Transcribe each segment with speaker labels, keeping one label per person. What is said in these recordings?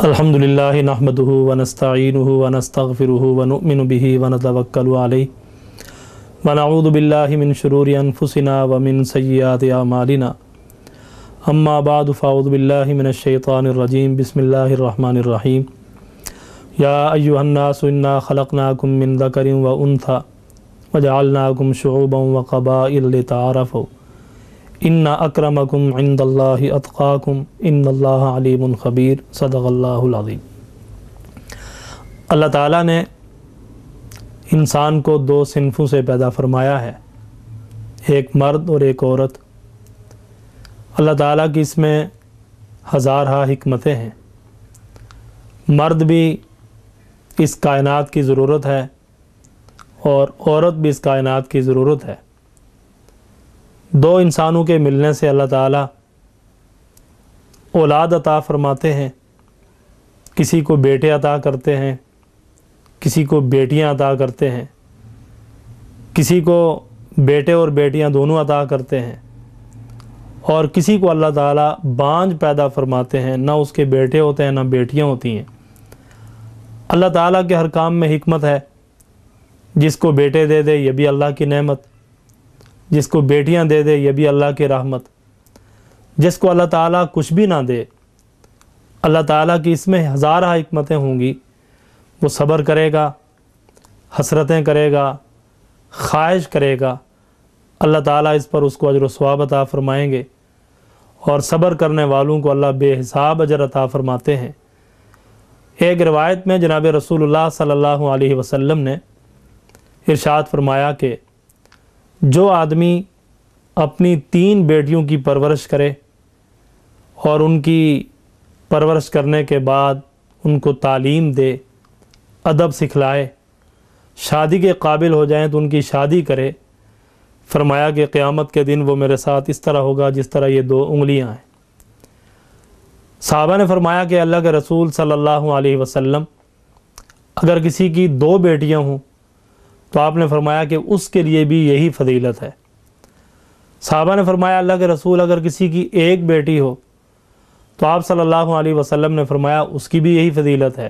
Speaker 1: الحمدللہ نحمدہ ونستعینہ ونستغفرہ ونؤمن بہ ونتوکل علیہ ونعوذ باللہ من شرور انفسنا ومن سیئات اعمالنا اما بعد فاعوذ باللہ من الشیطان الرجیم بسم اللہ الرحمن الرحیم یا ایہا الناس انا خلقناکم من ذکر وانثی وجعلناکم شعوبا وقبائل لتعارفوا ان اکرمکم عند اللہ اتقاکم ان اللہ علیم خبیر صدق اللہ العظیم۔ اللہ تعالیٰ نے انسان کو دو صنفوں سے پیدا فرمایا ہے، ایک مرد اور ایک عورت۔ اللہ تعالیٰ کی اس میں ہزارہ حکمتیں ہیں۔ مرد بھی اس کائنات کی ضرورت ہے اور عورت بھی اس کائنات کی ضرورت ہے۔ دو انسانوں کے ملنے سے اللہ تعالیٰ اولاد عطا فرماتے ہیں، کسی کو بیٹے عطا کرتے ہیں، کسی کو بیٹیاں عطا کرتے ہیں، کسی کو بیٹے اور بیٹیاں دونوں عطا کرتے ہیں، اور کسی کو اللہ تعالیٰ بانجھ پیدا فرماتے ہیں، نہ اس کے بیٹے ہوتے ہیں نہ بیٹیاں ہوتی ہیں۔ اللہ تعالیٰ کے ہر کام میں حکمت ہے۔ جس کو بیٹے دے دے یہ بھی اللہ کی نعمت، جس کو بیٹیاں دے دے یہ بھی اللہ کی رحمت، جس کو اللہ تعالیٰ کچھ بھی نہ دے، اللہ تعالیٰ کی اس میں ہزارہ حکمتیں ہوں گی۔ وہ صبر کرے گا، حسرتیں کرے گا، خواہش کرے گا، اللہ تعالیٰ اس پر اس کو اجر و ثواب عطا فرمائیں گے، اور صبر کرنے والوں کو اللہ بے حساب اجر عطا فرماتے ہیں۔ ایک روایت میں جناب رسول اللہ صلی اللہ علیہ وسلم نے ارشاد فرمایا کہ جو آدمی اپنی 3 بیٹیوں کی پرورش کرے اور ان کی پرورش کرنے کے بعد ان کو تعلیم دے، ادب سکھلائے، شادی کے قابل ہو جائیں تو ان کی شادی کرے، فرمایا کہ قیامت کے دن وہ میرے ساتھ اس طرح ہوگا جس طرح یہ 2 انگلیاں ہیں۔ صحابہ نے فرمایا کہ اللہ کے رسول صلی اللہ علیہ وسلم اگر کسی کی 2 بیٹیاں ہوں تو آپ نے فرمایا کہ اس کے لیے بھی یہی فضیلت ہے۔ صحابہ نے فرمایا اللہ کے رسول اگر کسی کی 1 بیٹی ہو تو آپ صلی اللہ علیہ وسلم نے فرمایا اس کی بھی یہی فضیلت ہے۔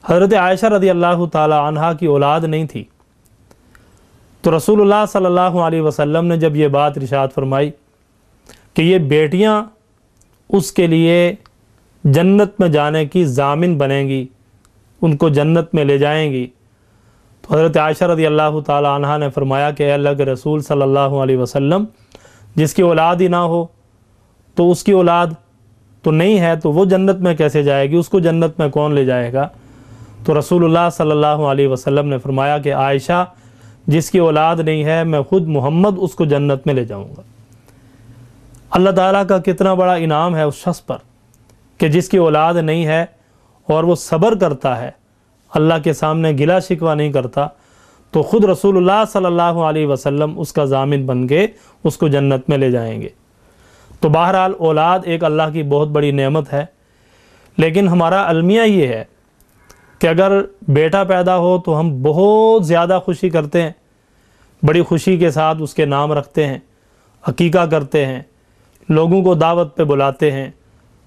Speaker 1: حضرت عائشہ رضی اللہ تعالی عنہا کی اولاد نہیں تھی، تو رسول اللہ صلی اللہ علیہ وسلم نے جب یہ بات ارشاد فرمائی کہ یہ بیٹیاں اس کے لیے جنت میں جانے کی ضامن بنیں گی، ان کو جنت میں لے جائیں گی، تو حضرت عائشہ رضی اللہ تعالی عنہا نے فرمایا کہ اے اللہ کے رسول صلی اللہ علیہ وسلم جس کی اولاد ہی نہ ہو تو اس کی اولاد تو نہیں ہے تو وہ جنت میں کیسے جائے گی، اس کو جنت میں کون لے جائے گا؟ تو رسول اللہ صلی اللہ علیہ وسلم نے فرمایا کہ عائشہ جس کی اولاد نہیں ہے میں خود محمد اس کو جنت میں لے جاؤں گا۔ اللہ تعالیٰ کا کتنا بڑا انعام ہے اس شخص پر کہ جس کی اولاد نہیں ہے اور وہ صبر کرتا ہے، اللہ کے سامنے گلا شکوہ نہیں کرتا، تو خود رسول اللہ صلی اللہ علیہ وسلم اس کا ضامن بن کے اس کو جنت میں لے جائیں گے۔ تو بہرحال اولاد ایک اللہ کی بہت بڑی نعمت ہے، لیکن ہمارا المیہ یہ ہے کہ اگر بیٹا پیدا ہو تو ہم بہت زیادہ خوشی کرتے ہیں، بڑی خوشی کے ساتھ اس کے نام رکھتے ہیں، عقیقہ کرتے ہیں، لوگوں کو دعوت پہ بلاتے ہیں،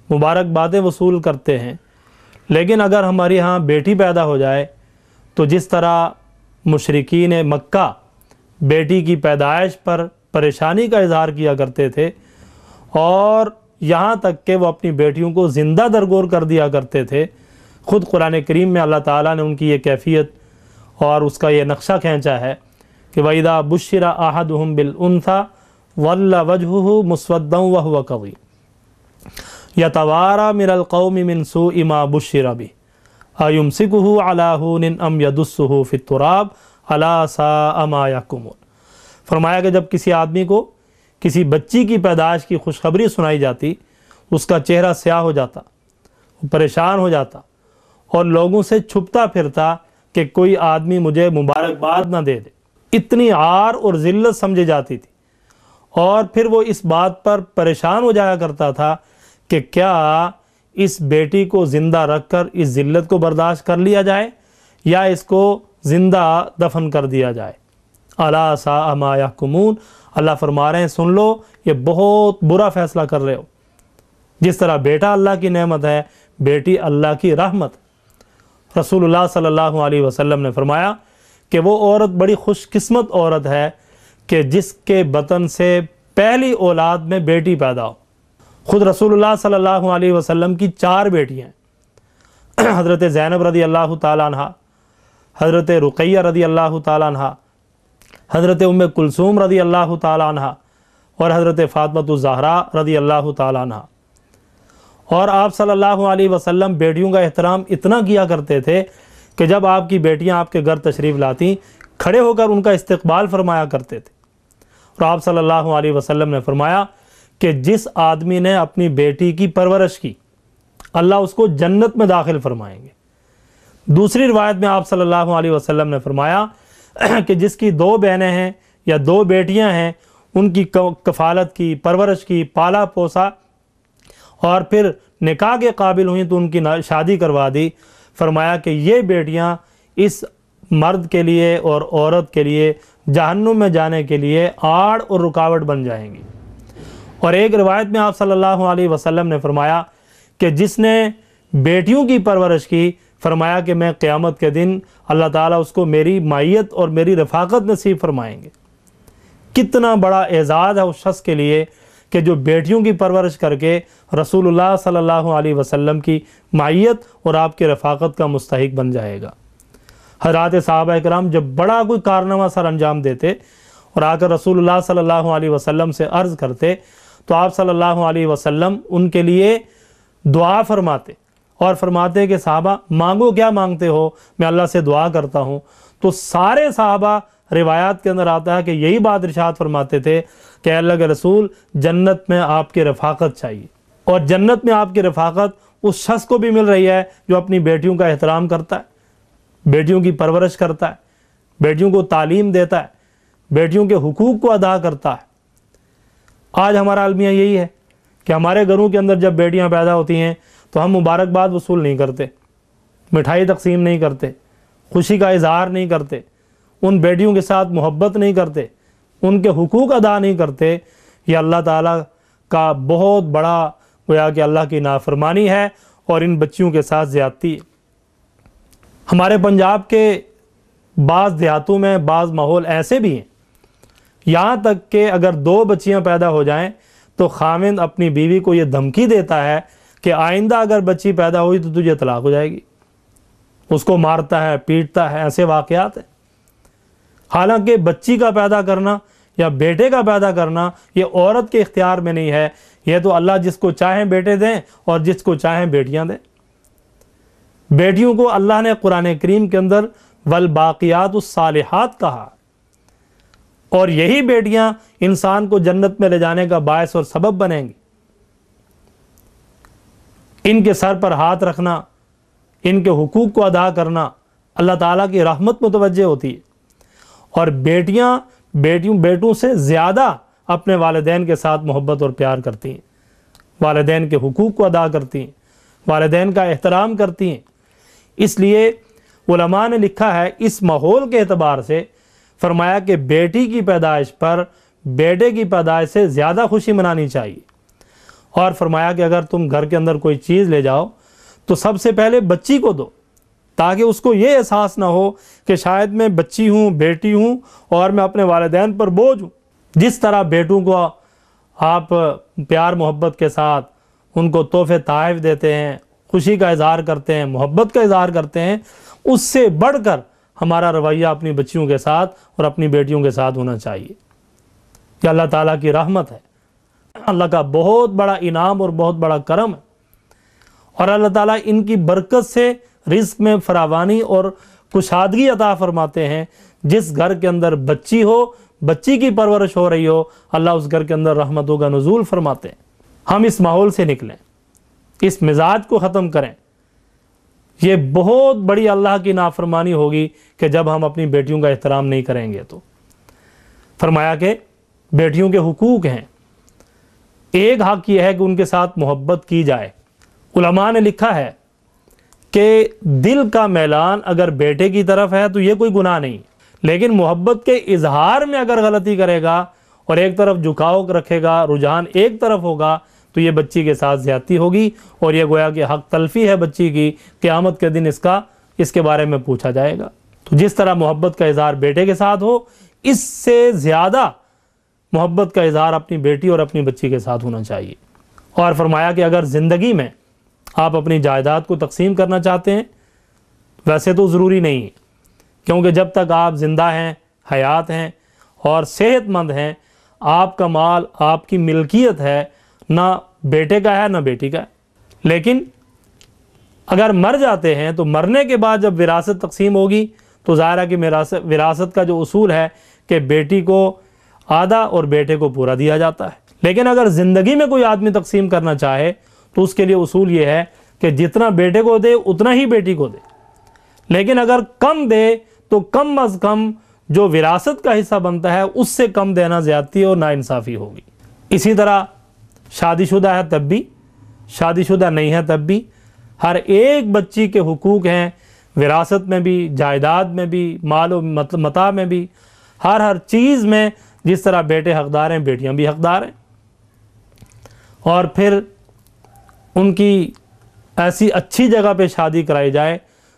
Speaker 1: مبارکبادیں وصول کرتے ہیں۔ لیکن اگر ہمارے ہاں بیٹی پیدا ہو جائے تو جس طرح مشرکین مکہ بیٹی کی پیدائش پر پریشانی کا اظہار کیا کرتے تھے اور یہاں تک کہ وہ اپنی بیٹیوں کو زندہ درگور کر دیا کرتے تھے، خود قرآن کریم میں اللہ تعالیٰ نے ان کی یہ کیفیت اور اس کا یہ نقشہ کھینچا ہے کہ وَإِذَا بُشِّرَ أَحَدُهُمْ بِالْأُنْثَى وَلَّ وَجْهُهُ مُسْوَدًّا وَهُوَ كَظِيمٌ يَتَوَارَى مِنَ الْقَوْمِ مِنْ سُوءِ مَا بُشِّرَ بِهِ أَيُمْسِكُهُ عَلَى هُونٍ أَمْ يَدُسُّهُ فِي التُّرَابِ أَلَا سَاءَ مَا يَحْكُمُونَ۔ فرمایا کہ جب کسی آدمی کو کسی بچی کی پیدائش کی خوشخبری سنائی جاتی، اس کا چہرہ سیاہ ہو جاتا، وہ پریشان ہو جاتا اور لوگوں سے چھپتا پھرتا کہ کوئی آدمی مجھے مبارکباد نہ دے دے، اتنی عار اور ذلت سمجھی جاتی تھی، اور پھر وہ اس بات پر پریشان ہو جایا کرتا تھا کہ کیا اس بیٹی کو زندہ رکھ کر اس ذلت کو برداشت کر لیا جائے یا اس کو زندہ دفن کر دیا جائے۔ الا ساء ما یحکمون، اللہ فرما رہے ہیں سن لو یہ بہت برا فیصلہ کر رہے ہو۔ جس طرح بیٹا اللہ کی نعمت ہے، بیٹی اللہ کی رحمت۔ رسول اللہ صلی اللہ علیہ وسلم نے فرمایا کہ وہ عورت بڑی خوش قسمت عورت ہے کہ جس کے بطن سے پہلی اولاد میں بیٹی پیدا ہو۔ خود رسول اللہ صلی اللہ علیہ وسلم کی 4 بیٹیاں ہیں، حضرت زینب رضی اللہ تعالیٰ عنہ، حضرت رقیہ رضی اللہ تعالیٰ عنہ، حضرت ام کلثوم رضی اللہ تعالیٰ عنہ اور حضرت فاطمہ الزہرا رضی اللہ تعالیٰ عنہ۔ اور آپ صلی اللہ علیہ وسلم بیٹیوں کا احترام اتنا کیا کرتے تھے کہ جب آپ کی بیٹیاں آپ کے گھر تشریف لاتی، کھڑے ہو کر ان کا استقبال فرمایا کرتے تھے۔ اور آپ صلی اللہ علیہ وسلم نے فرمایا کہ جس آدمی نے اپنی بیٹی کی پرورش کی، اللہ اس کو جنت میں داخل فرمائیں گے۔ دوسری روایت میں آپ صلی اللہ علیہ وسلم نے فرمایا کہ جس کی 2 بہنیں ہیں یا 2 بیٹیاں ہیں، ان کی کفالت کی، پرورش کی، پالا پوسا اور پھر نکاح کے قابل ہوئیں تو ان کی شادی کروا دی، فرمایا کہ یہ بیٹیاں اس مرد کے لیے اور عورت کے لیے جہنم میں جانے کے لیے آڑ اور رکاوٹ بن جائیں گی۔ اور ایک روایت میں آپ صلی اللہ علیہ وسلم نے فرمایا کہ جس نے بیٹیوں کی پرورش کی، فرمایا کہ میں قیامت کے دن اللہ تعالیٰ اس کو میری معیت اور میری رفاقت نصیب فرمائیں گے۔ کتنا بڑا اعزاز ہے اس شخص کے لیے کہ جو بیٹیوں کی پرورش کر کے رسول اللہ صلی اللہ علیہ وسلم کی معیت اور آپ کی رفاقت کا مستحق بن جائے گا۔ حضرات صحابہ کرام جب بڑا کوئی کارنامہ سر انجام دیتے اور آ کر رسول اللہ صلی اللہ علیہ وسلم سے عرض کرتے تو آپ صلی اللہ علیہ وسلم ان کے لیے دعا فرماتے اور فرماتے کہ صحابہ مانگو، کیا مانگتے ہو؟ میں اللہ سے دعا کرتا ہوں۔ تو سارے صحابہ روایات کے اندر آتا ہے کہ یہی بات ارشاد فرماتے تھے کہ اللہ کے رسول، جنت میں آپ کی رفاقت چاہیے، اور جنت میں آپ کی رفاقت اس شخص کو بھی مل رہی ہے جو اپنی بیٹیوں کا احترام کرتا ہے، بیٹیوں کی پرورش کرتا ہے، بیٹیوں کو تعلیم دیتا ہے، بیٹیوں کے حقوق کو ادا کرتا ہے۔ آج ہمارا المیہ یہی ہے کہ ہمارے گھروں کے اندر جب بیٹیاں پیدا ہوتی ہیں تو ہم مبارکباد وصول نہیں کرتے، مٹھائی تقسیم نہیں کرتے، خوشی کا اظہار نہیں کرتے، ان بیٹیوں کے ساتھ محبت نہیں کرتے، ان کے حقوق ادا نہیں کرتے۔ یہ اللہ تعالیٰ کا بہت بڑا گویا کہ اللہ کی نافرمانی ہے اور ان بچیوں کے ساتھ زیادتی ہے۔ ہمارے پنجاب کے بعض دیہاتوں میں بعض ماحول ایسے بھی ہیں، یہاں تک کہ اگر 2 بچیاں پیدا ہو جائیں تو خاوند اپنی بیوی کو یہ دھمکی دیتا ہے کہ آئندہ اگر بچی پیدا ہوئی تو تجھے طلاق ہو جائے گی، اس کو مارتا ہے، پیٹتا ہے۔ ایسے واقعات ہیں۔ حالانکہ بچی کا پیدا کرنا یا بیٹے کا پیدا کرنا یہ عورت کے اختیار میں نہیں ہے، یہ تو اللہ جس کو چاہیں بیٹے دیں اور جس کو چاہیں بیٹیاں دیں۔ بیٹیوں کو اللہ نے قرآن کریم کے اندر والباقیات الصالحات کہا، اور یہی بیٹیاں انسان کو جنت میں لے جانے کا باعث اور سبب بنیں گی۔ ان کے سر پر ہاتھ رکھنا، ان کے حقوق کو ادا کرنا اللہ تعالیٰ کی رحمت متوجہ ہوتی ہے، اور بیٹوں سے زیادہ اپنے والدین کے ساتھ محبت اور پیار کرتی ہیں، والدین کے حقوق کو ادا کرتی ہیں، والدین کا احترام کرتی ہیں۔ اس لیے علماء نے لکھا ہے اس ماحول کے اعتبار سے، فرمایا کہ بیٹی کی پیدائش پر بیٹے کی پیدائش سے زیادہ خوشی منانی چاہیے، اور فرمایا کہ اگر تم گھر کے اندر کوئی چیز لے جاؤ تو سب سے پہلے بچی کو دو، تاکہ اس کو یہ احساس نہ ہو کہ شاید میں بچی ہوں، بیٹی ہوں اور میں اپنے والدین پر بوجھ ہوں۔ جس طرح بیٹوں کو آپ پیار محبت کے ساتھ ان کو تحفے تحائف دیتے ہیں، خوشی کا اظہار کرتے ہیں، محبت کا اظہار کرتے ہیں، اس سے بڑھ کر ہمارا رویہ اپنی بچیوں کے ساتھ اور اپنی بیٹیوں کے ساتھ ہونا چاہیے۔ یہ اللہ تعالیٰ کی رحمت ہے، اللہ کا بہت بڑا انعام اور بہت بڑا کرم ہے، اور اللہ تعالیٰ ان کی برکت سے رزق میں فراوانی اور کشادگی عطا فرماتے ہیں۔ جس گھر کے اندر بچی ہو، بچی کی پرورش ہو رہی ہو، اللہ اس گھر کے اندر رحمتوں کا نزول فرماتے ہیں۔ ہم اس ماحول سے نکلیں، اس مزاج کو ختم کریں۔ یہ بہت بڑی اللہ کی نافرمانی ہوگی کہ جب ہم اپنی بیٹیوں کا احترام نہیں کریں گے تو۔ فرمایا کہ بیٹیوں کے حقوق ہیں، ایک حق یہ ہے کہ ان کے ساتھ محبت کی جائے۔ علماء نے لکھا ہے کہ دل کا میلان اگر بیٹے کی طرف ہے تو یہ کوئی گناہ نہیں، لیکن محبت کے اظہار میں اگر غلطی کرے گا اور ایک طرف جھکاؤ رکھے گا، رجحان ایک طرف ہوگا، تو یہ بچی کے ساتھ زیادتی ہوگی، اور یہ گویا کہ حق تلفی ہے بچی کی، قیامت کے دن اس کے بارے میں پوچھا جائے گا۔ تو جس طرح محبت کا اظہار بیٹے کے ساتھ ہو، اس سے زیادہ محبت کا اظہار اپنی بیٹی اور اپنی بچی کے ساتھ ہونا چاہیے۔ اور فرمایا کہ اگر زندگی میں آپ اپنی جائیداد کو تقسیم کرنا چاہتے ہیں، ویسے تو ضروری نہیں ہے، کیونکہ جب تک آپ زندہ ہیں، حیات ہیں اور صحت مند ہیں، آپ کا مال آپ کی ملکیت ہے، نہ بیٹے کا ہے نہ بیٹی کا ہے۔ لیکن اگر مر جاتے ہیں تو مرنے کے بعد جب وراثت تقسیم ہوگی تو ظاہر ہے کہ وراثت کا جو اصول ہے کہ بیٹی کو آدھا اور بیٹے کو پورا دیا جاتا ہے۔ لیکن اگر زندگی میں کوئی آدمی تقسیم کرنا چاہے تو اس کے لیے اصول یہ ہے کہ جتنا بیٹے کو دے اتنا ہی بیٹی کو دے، لیکن اگر کم دے تو کم از کم جو وراثت کا حصہ بنتا ہے اس سے کم دینا زیادتی اور ناانصافی ہوگی۔ اسی طرح شادی شدہ ہے تب بھی، شادی شدہ نہیں ہے تب بھی، ہر ایک بچی کے حقوق ہیں، وراثت میں بھی، جائیداد میں بھی، مال و متاع میں بھی، ہر چیز میں جس طرح بیٹے حقدار ہیں بیٹیاں بھی حقدار ہیں۔ اور پھر ان کی ایسی اچھی جگہ پہ شادی کرائی جائے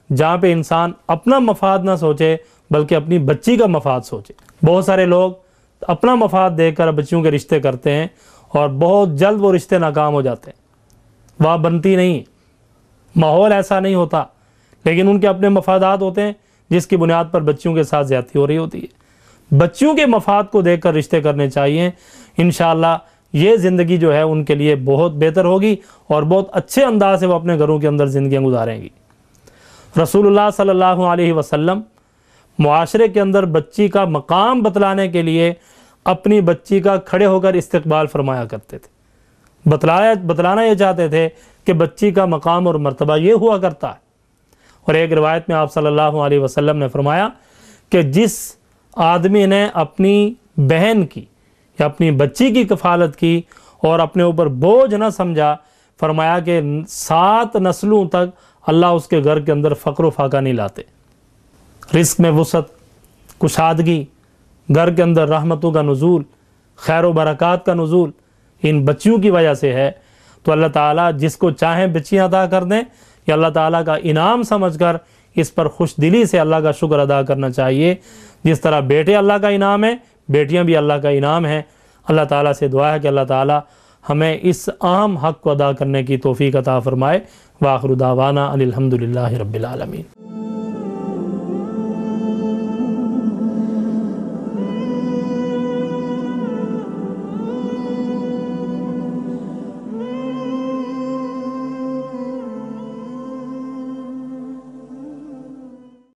Speaker 1: جہاں پہ انسان اپنا مفاد نہ سوچے بلکہ اپنی بچی کا مفاد سوچے۔ بہت سارے لوگ اپنا مفاد دیکھ کر بچیوں کے رشتے کرتے ہیں اور بہت جلد وہ رشتے ناکام ہو جاتے ہیں، وہاں بنتی نہیں، ماحول ایسا نہیں ہوتا، لیکن ان کے اپنے مفادات ہوتے ہیں جس کی بنیاد پر بچیوں کے ساتھ زیادتی ہو رہی ہوتی ہے۔ بچیوں کے مفاد کو دیکھ کر رشتے کرنے چاہیے، انشاءاللہ یہ زندگی جو ہے ان کے لیے بہت بہتر ہوگی اور بہت اچھے انداز سے وہ اپنے گھروں کے اندر زندگیاں گزاریں گی۔ رسول اللہ صلی اللہ علیہ وسلم معاشرے کے اندر بچی کا مقام بتلانے کے لیے اپنی بچی کا کھڑے ہو کر استقبال فرمایا کرتے تھے، بتلانا یہ چاہتے تھے کہ بچی کا مقام اور مرتبہ یہ ہوا کرتا ہے۔ اور ایک روایت میں آپ صلی اللہ علیہ وسلم نے فرمایا کہ جس آدمی نے اپنی بہن کی یا اپنی بچی کی کفالت کی اور اپنے اوپر بوجھ نہ سمجھا، فرمایا کہ 7 نسلوں تک اللہ اس کے گھر کے اندر فقر و فاقہ نہیں لاتے۔ رزق میں وسعت، کشادگی، گھر کے اندر رحمتوں کا نزول، خیر و برکات کا نزول ان بچیوں کی وجہ سے ہے۔ تو اللہ تعالیٰ جس کو چاہیں بچیاں عطا کر دیں، یا اللہ تعالیٰ کا انعام سمجھ کر اس پر خوش دلی سے اللہ کا شکر ادا کرنا چاہیے۔ جس طرح بیٹے اللہ کا انعام ہے، بیٹیاں بھی اللہ کا انعام ہیں۔ اللہ تعالیٰ سے دعا ہے کہ اللہ تعالیٰ ہمیں اس اہم حق کو ادا کرنے کی توفیق عطا فرمائے۔ وآخر دعوانا ان الحمد للہ رب العالمین۔